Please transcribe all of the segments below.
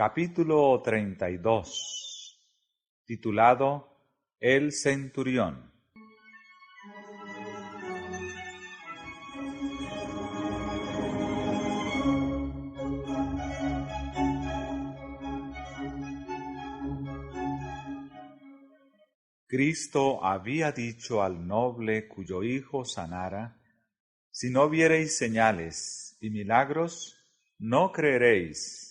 Capítulo 32, titulado El Centurión. Cristo había dicho al noble cuyo hijo sanara: si no viereis señales y milagros, no creeréis.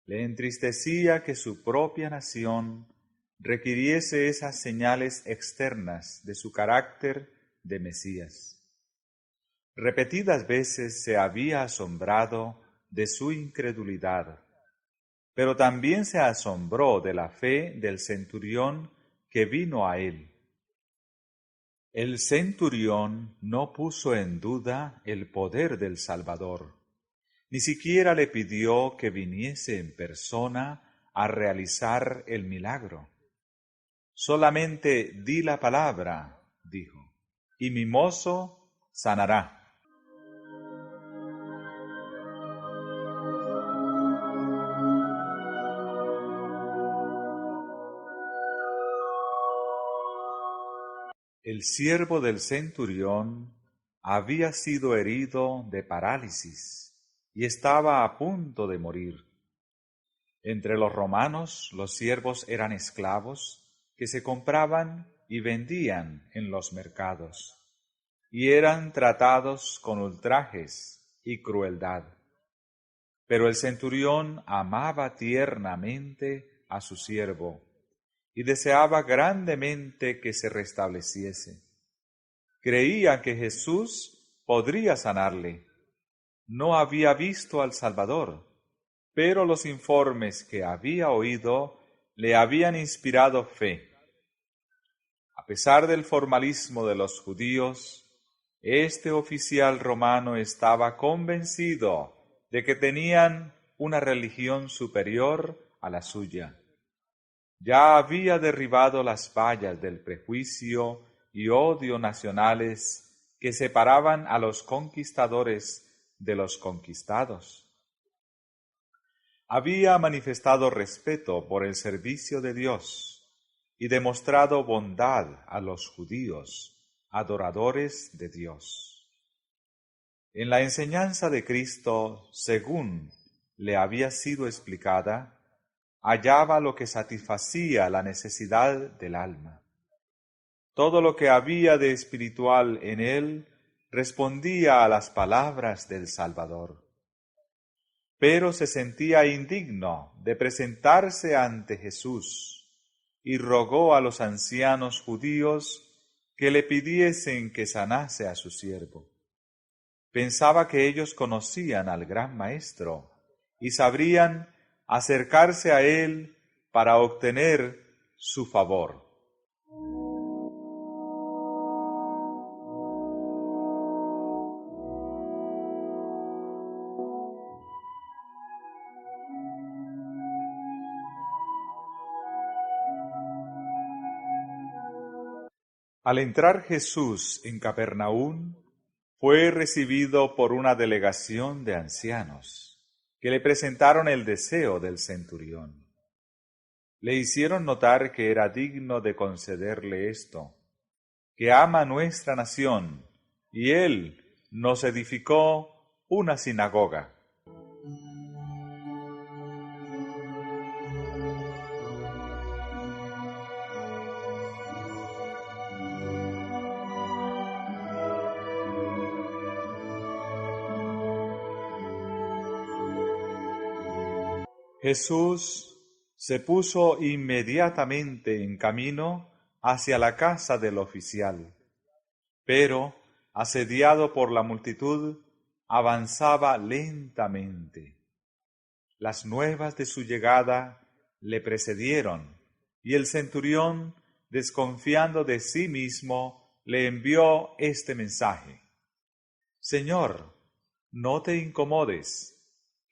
Le entristecía que su propia nación requiriese esas señales externas de su carácter de Mesías. Repetidas veces se había asombrado de su incredulidad, pero también se asombró de la fe del centurión que vino a él. El centurión no puso en duda el poder del Salvador, ni siquiera le pidió que viniese en persona a realizar el milagro. Solamente di la palabra, dijo, y mi mozo sanará. El siervo del centurión había sido herido de parálisis y estaba a punto de morir. Entre los romanos, los siervos eran esclavos que se compraban y vendían en los mercados, y eran tratados con ultrajes y crueldad. Pero el centurión amaba tiernamente a su siervo y deseaba grandemente que se restableciese. Creía que Jesús podría sanarle. No había visto al Salvador, pero los informes que había oído le habían inspirado fe. A pesar del formalismo de los judíos, este oficial romano estaba convencido de que tenían una religión superior a la suya. Ya había derribado las vallas del prejuicio y odio nacionales que separaban a los conquistadores de los conquistados. Había manifestado respeto por el servicio de Dios y demostrado bondad a los judíos, adoradores de Dios. En la enseñanza de Cristo, según le había sido explicada, hallaba lo que satisfacía la necesidad del alma. Todo lo que había de espiritual en él respondía a las palabras del Salvador. Pero se sentía indigno de presentarse ante Jesús y rogó a los ancianos judíos que le pidiesen que sanase a su siervo. Pensaba que ellos conocían al gran Maestro y sabrían acercarse a él para obtener su favor. Al entrar Jesús en Capernaum, fue recibido por una delegación de ancianos, que le presentaron el deseo del centurión. Le hicieron notar que era digno de concederle esto, que ama nuestra nación, y él nos edificó una sinagoga. Jesús se puso inmediatamente en camino hacia la casa del oficial, pero, asediado por la multitud, avanzaba lentamente. Las nuevas de su llegada le precedieron, y el centurión, desconfiando de sí mismo, le envió este mensaje: Señor, no te incomodes,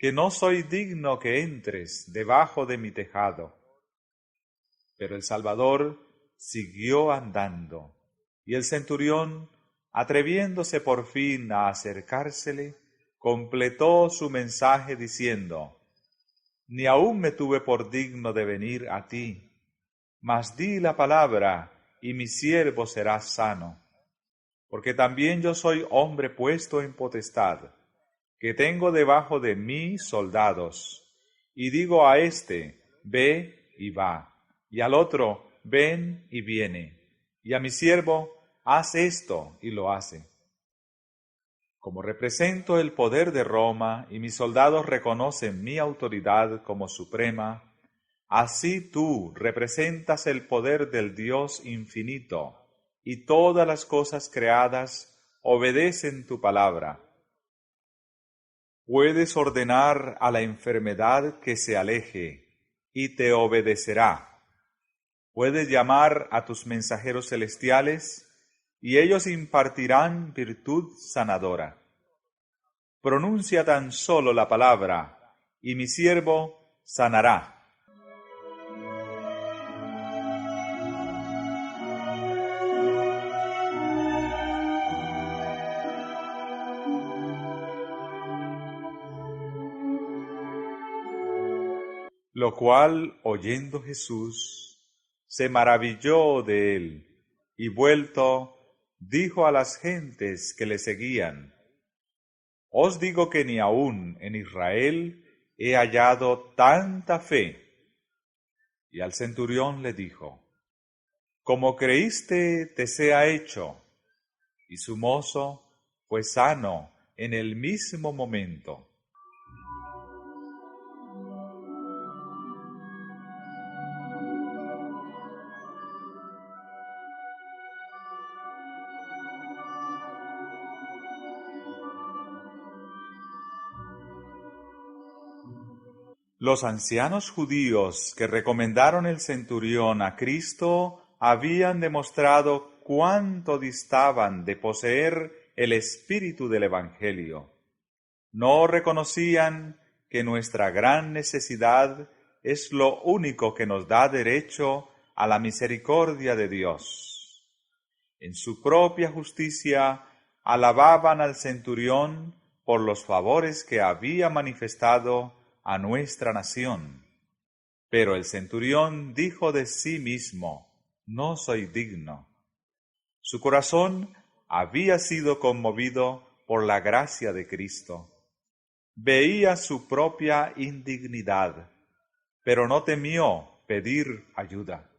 que no soy digno que entres debajo de mi tejado. Pero el Salvador siguió andando, y el centurión, atreviéndose por fin a acercársele, completó su mensaje diciendo: ni aun me tuve por digno de venir a ti. Mas di la palabra, y mi siervo será sano. Porque también yo soy hombre puesto en potestad, que tengo debajo de mí soldados, y digo a éste, ve y va, y al otro, ven y viene, y a mi siervo, haz esto, y lo hace. Como represento el poder de Roma, y mis soldados reconocen mi autoridad como suprema, así tú representas el poder del Dios infinito, y todas las cosas creadas obedecen tu palabra. Puedes ordenar a la enfermedad que se aleje, y te obedecerá. Puedes llamar a tus mensajeros celestiales, y ellos impartirán virtud sanadora. Pronuncia tan solo la palabra, y mi siervo sanará. Lo cual, oyendo Jesús, se maravilló de él, y vuelto, dijo a las gentes que le seguían: Os digo que ni aun en Israel he hallado tanta fe. Y al centurión le dijo: Como creíste, te sea hecho. Y su mozo fue sano en el mismo momento. Los ancianos judíos que recomendaron el centurión a Cristo habían demostrado cuánto distaban de poseer el espíritu del Evangelio. No reconocían que nuestra gran necesidad es lo único que nos da derecho a la misericordia de Dios. En su propia justicia alababan al centurión por los favores que había manifestado a nuestra nación. Pero el centurión dijo de sí mismo: no soy digno. Su corazón había sido conmovido por la gracia de Cristo. Veía su propia indignidad, pero no temió pedir ayuda.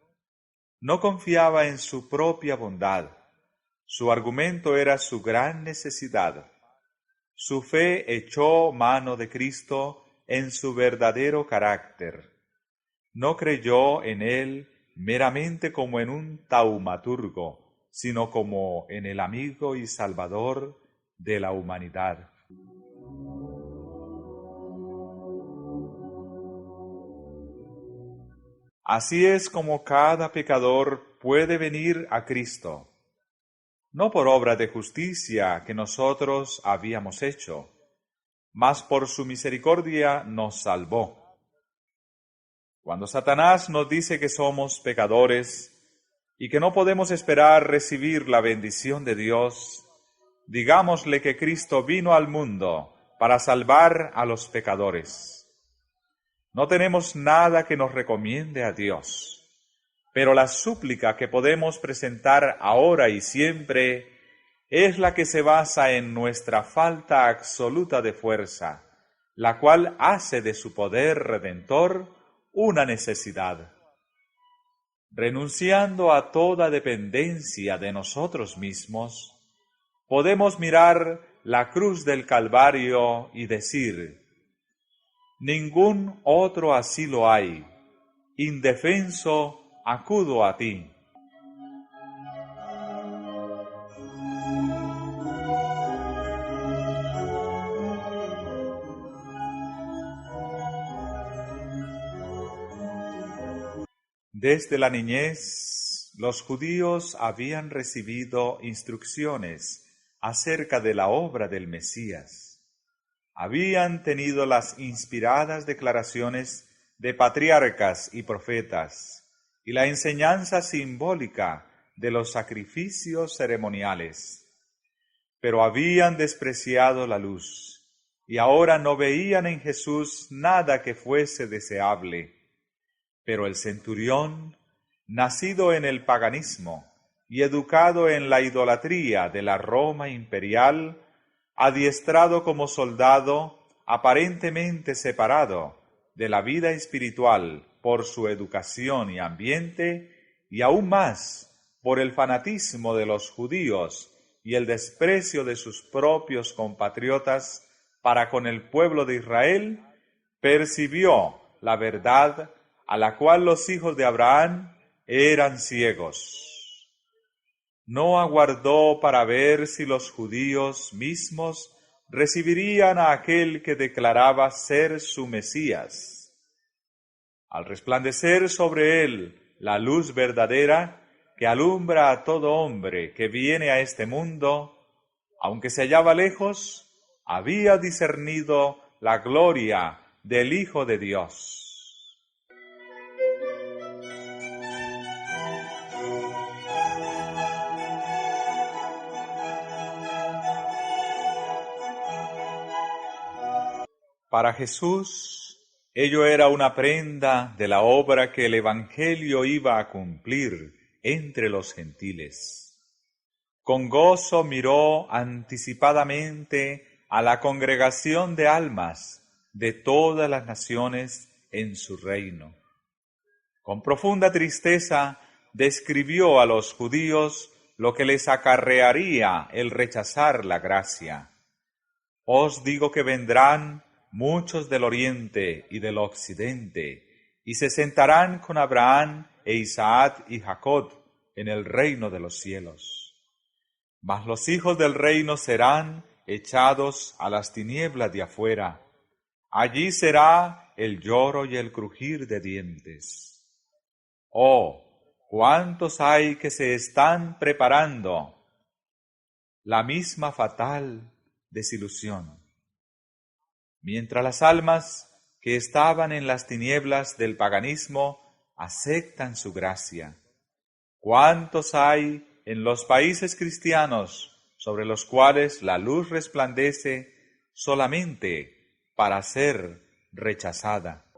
No confiaba en su propia bondad. Su argumento era su gran necesidad. Su fe echó mano de Cristo en su verdadero carácter. No creyó en él meramente como en un taumaturgo, sino como en el amigo y salvador de la humanidad. Así es como cada pecador puede venir a Cristo, no por obra de justicia que nosotros habíamos hecho, mas por su misericordia nos salvó. Cuando Satanás nos dice que somos pecadores y que no podemos esperar recibir la bendición de Dios, digámosle que Cristo vino al mundo para salvar a los pecadores. No tenemos nada que nos recomiende a Dios, pero la súplica que podemos presentar ahora y siempre es la que se basa en nuestra falta absoluta de fuerza, la cual hace de su poder redentor una necesidad. Renunciando a toda dependencia de nosotros mismos, podemos mirar la cruz del Calvario y decir: ningún otro asilo hay. Indefenso, acudo a ti. Desde la niñez, los judíos habían recibido instrucciones acerca de la obra del Mesías. Habían tenido las inspiradas declaraciones de patriarcas y profetas y la enseñanza simbólica de los sacrificios ceremoniales, pero habían despreciado la luz y ahora no veían en Jesús nada que fuese deseable. Pero el centurión, nacido en el paganismo y educado en la idolatría de la Roma imperial, adiestrado como soldado, aparentemente separado de la vida espiritual por su educación y ambiente, y aún más por el fanatismo de los judíos y el desprecio de sus propios compatriotas para con el pueblo de Israel, percibió la verdad a la cual los hijos de Abraham eran ciegos. No aguardó para ver si los judíos mismos recibirían a aquel que declaraba ser su Mesías. Al resplandecer sobre él la luz verdadera que alumbra a todo hombre que viene a este mundo, aunque se hallaba lejos, había discernido la gloria del Hijo de Dios. Para Jesús, ello era una prenda de la obra que el Evangelio iba a cumplir entre los gentiles. Con gozo miró anticipadamente a la congregación de almas de todas las naciones en su reino. Con profunda tristeza describió a los judíos lo que les acarrearía el rechazar la gracia. Os digo que vendrán muchos del oriente y del occidente, y se sentarán con Abraham e Isaac y Jacob en el reino de los cielos. Mas los hijos del reino serán echados a las tinieblas de afuera. Allí será el lloro y el crujir de dientes. Oh, cuántos hay que se están preparando la misma fatal desilusión. Mientras las almas que estaban en las tinieblas del paganismo aceptan su gracia. ¿Cuántos hay en los países cristianos sobre los cuales la luz resplandece solamente para ser rechazada?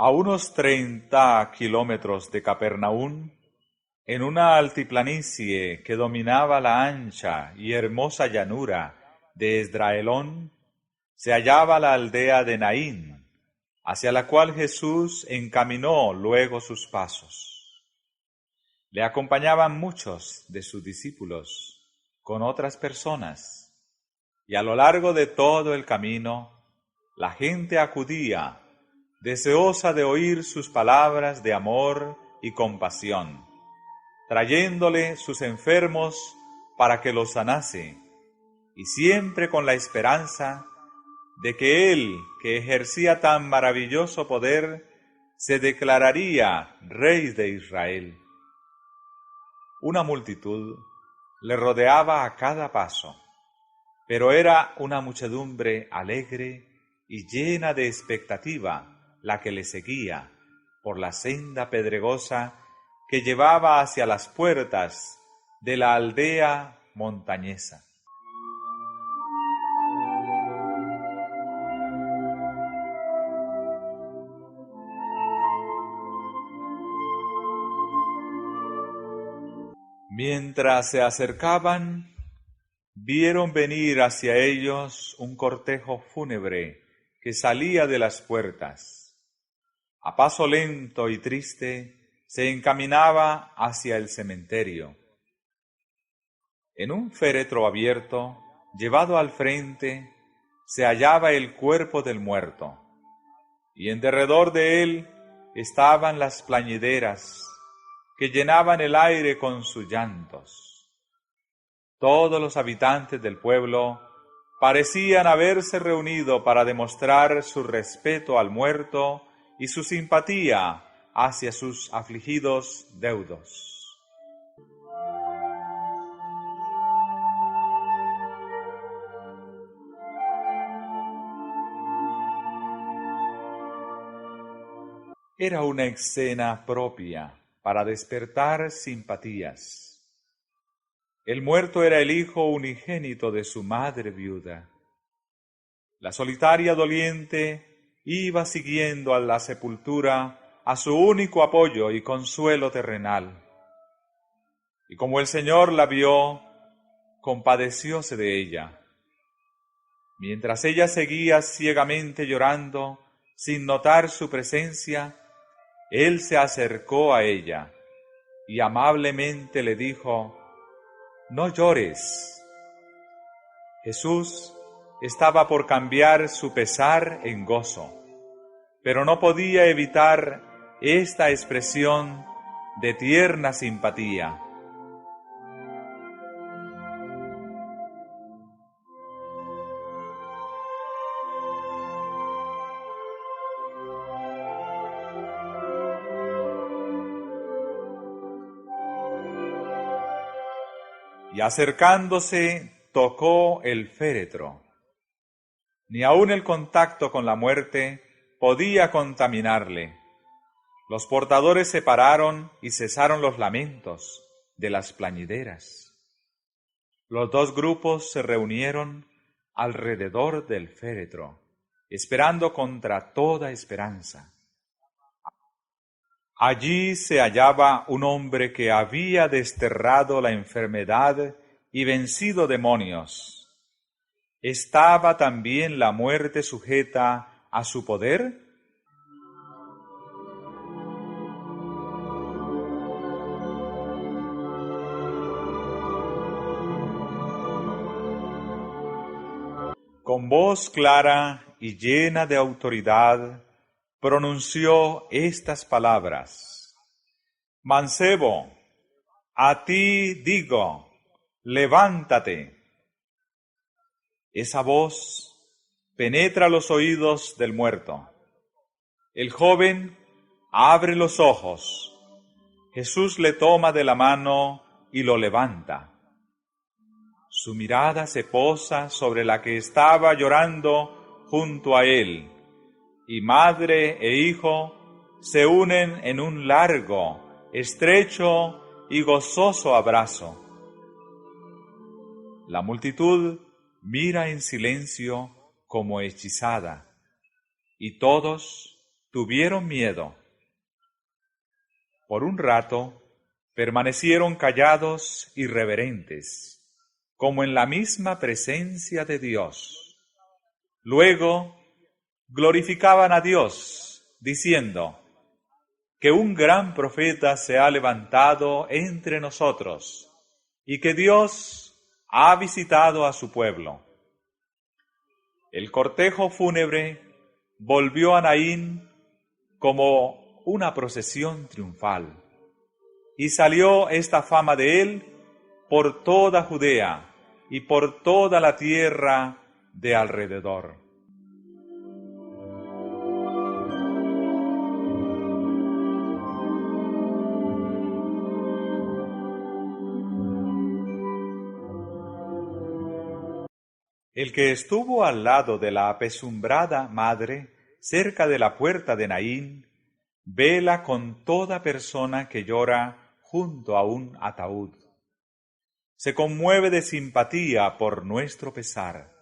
A unos 30 kilómetros de Capernaum, en una altiplanicie que dominaba la ancha y hermosa llanura de Esdraelón, se hallaba la aldea de Naín, hacia la cual Jesús encaminó luego sus pasos. Le acompañaban muchos de sus discípulos con otras personas, y a lo largo de todo el camino la gente acudía, deseosa de oír sus palabras de amor y compasión, trayéndole sus enfermos para que los sanase, y siempre con la esperanza de que él, que ejercía tan maravilloso poder, se declararía Rey de Israel. Una multitud le rodeaba a cada paso, pero era una muchedumbre alegre y llena de expectativa la que le seguía por la senda pedregosa que llevaba hacia las puertas de la aldea montañesa. Mientras se acercaban, vieron venir hacia ellos un cortejo fúnebre que salía de las puertas. A paso lento y triste se encaminaba hacia el cementerio. En un féretro abierto, llevado al frente, se hallaba el cuerpo del muerto, y en derredor de él estaban las plañideras que llenaban el aire con sus llantos. Todos los habitantes del pueblo parecían haberse reunido para demostrar su respeto al muerto y su simpatía hacia sus afligidos deudos. Era una escena propia para despertar simpatías. El muerto era el hijo unigénito de su madre viuda. La solitaria doliente iba siguiendo a la sepultura a su único apoyo y consuelo terrenal. Y como el Señor la vio, compadecióse de ella. Mientras ella seguía ciegamente llorando, sin notar su presencia, Él se acercó a ella y amablemente le dijo: «No llores». Jesús estaba por cambiar su pesar en gozo, pero no podía evitar esta expresión de tierna simpatía. Y acercándose, tocó el féretro. Ni aun el contacto con la muerte podía contaminarle. Los portadores se pararon y cesaron los lamentos de las plañideras. Los dos grupos se reunieron alrededor del féretro, esperando contra toda esperanza. Allí se hallaba un hombre que había desterrado la enfermedad y vencido demonios. ¿Estaba también la muerte sujeta a su poder? Con voz clara y llena de autoridad, pronunció estas palabras: «Mancebo, a ti digo, levántate». Esa voz penetra los oídos del muerto. El joven abre los ojos. Jesús le toma de la mano y lo levanta. Su mirada se posa sobre la que estaba llorando junto a él, y madre e hijo se unen en un largo, estrecho y gozoso abrazo. La multitud mira en silencio como hechizada, y todos tuvieron miedo. Por un rato permanecieron callados y reverentes, como en la misma presencia de Dios. Luego glorificaban a Dios, diciendo: «Que un gran profeta se ha levantado entre nosotros, y que Dios ha visitado a su pueblo». El cortejo fúnebre volvió a Naín como una procesión triunfal, y salió esta fama de él por toda Judea y por toda la tierra de alrededor. El que estuvo al lado de la apesumbrada madre, cerca de la puerta de Naín, vela con toda persona que llora junto a un ataúd. Se conmueve de simpatía por nuestro pesar.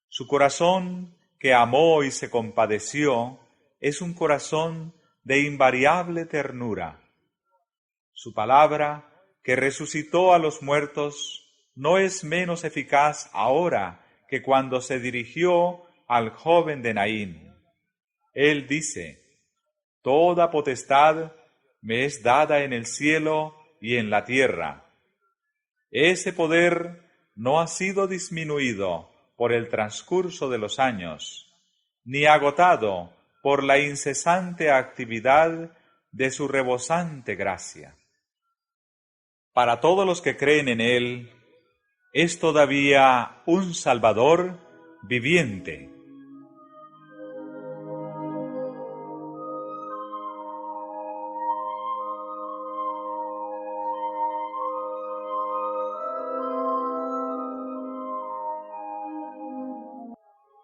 Su corazón, que amó y se compadeció, es un corazón de invariable ternura. Su palabra, que resucitó a los muertos, no es menos eficaz ahora que cuando se dirigió al joven de Naín. Él dice: «Toda potestad me es dada en el cielo y en la tierra». Ese poder no ha sido disminuido por el transcurso de los años, ni agotado por la incesante actividad de su rebosante gracia. Para todos los que creen en Él, es todavía un Salvador viviente.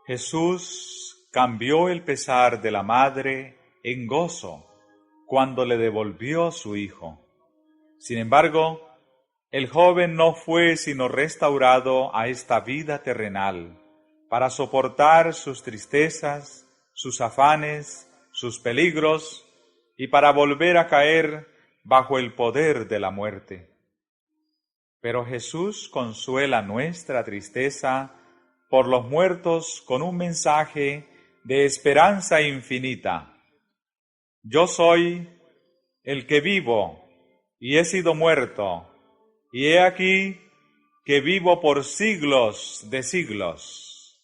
Jesús cambió el pesar de la madre en gozo cuando le devolvió su hijo. Sin embargo, el joven no fue sino restaurado a esta vida terrenal para soportar sus tristezas, sus afanes, sus peligros y para volver a caer bajo el poder de la muerte. Pero Jesús consuela nuestra tristeza por los muertos con un mensaje de esperanza infinita. Yo soy el que vivo y he sido muerto, y he aquí que vivo por siglos de siglos,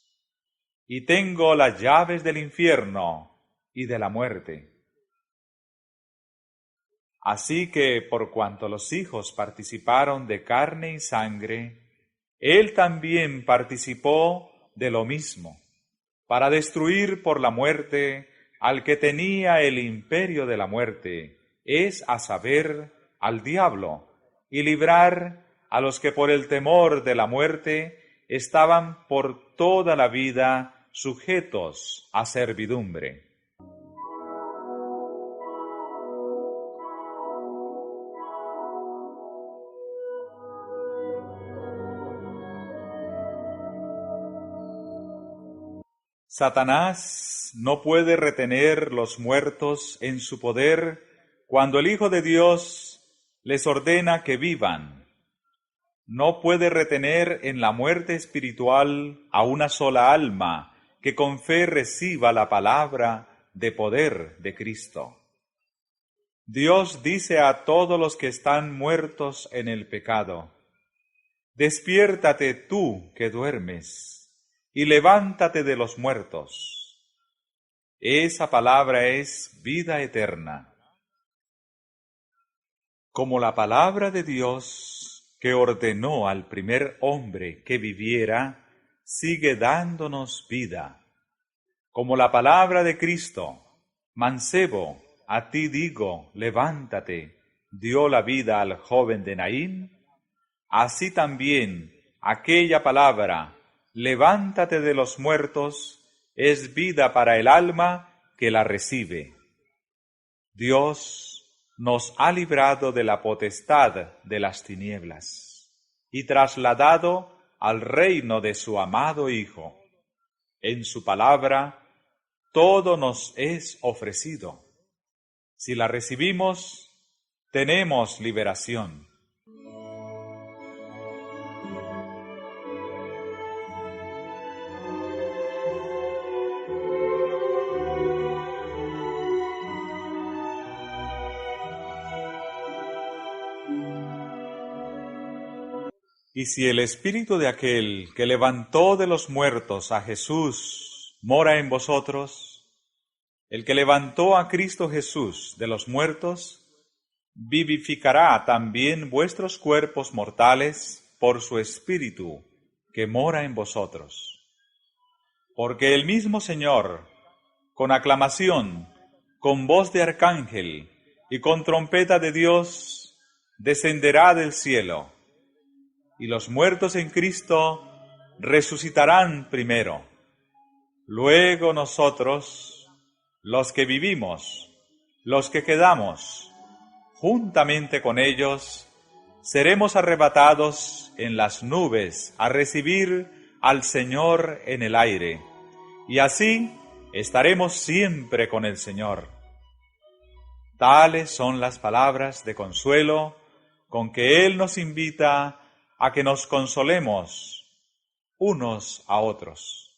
y tengo las llaves del infierno y de la muerte. Así que, por cuanto los hijos participaron de carne y sangre, Él también participó de lo mismo, para destruir por la muerte al que tenía el imperio de la muerte, es a saber, al diablo, y librar a los que por el temor de la muerte estaban por toda la vida sujetos a servidumbre. Satanás no puede retener los muertos en su poder cuando el Hijo de Dios les ordena que vivan. No puede retener en la muerte espiritual a una sola alma que con fe reciba la palabra de poder de Cristo. Dios dice a todos los que están muertos en el pecado: despiértate tú que duermes, y levántate de los muertos. Esa palabra es vida eterna. Como la palabra de Dios que ordenó al primer hombre que viviera, sigue dándonos vida. Como la palabra de Cristo, mancebo, a ti digo, levántate, dio la vida al joven de Naín, así también aquella palabra, levántate de los muertos, es vida para el alma que la recibe. Dios nos ha librado de la potestad de las tinieblas y trasladado al reino de su amado Hijo. En su palabra todo nos es ofrecido. Si la recibimos, tenemos liberación. Y si el espíritu de aquel que levantó de los muertos a Jesús mora en vosotros, el que levantó a Cristo Jesús de los muertos, vivificará también vuestros cuerpos mortales por su espíritu que mora en vosotros. Porque el mismo Señor, con aclamación, con voz de arcángel y con trompeta de Dios, descenderá del cielo, y los muertos en Cristo resucitarán primero. Luego nosotros, los que vivimos, los que quedamos, juntamente con ellos, seremos arrebatados en las nubes a recibir al Señor en el aire, y así estaremos siempre con el Señor. Tales son las palabras de consuelo con que Él nos invita a que nos consolemos unos a otros.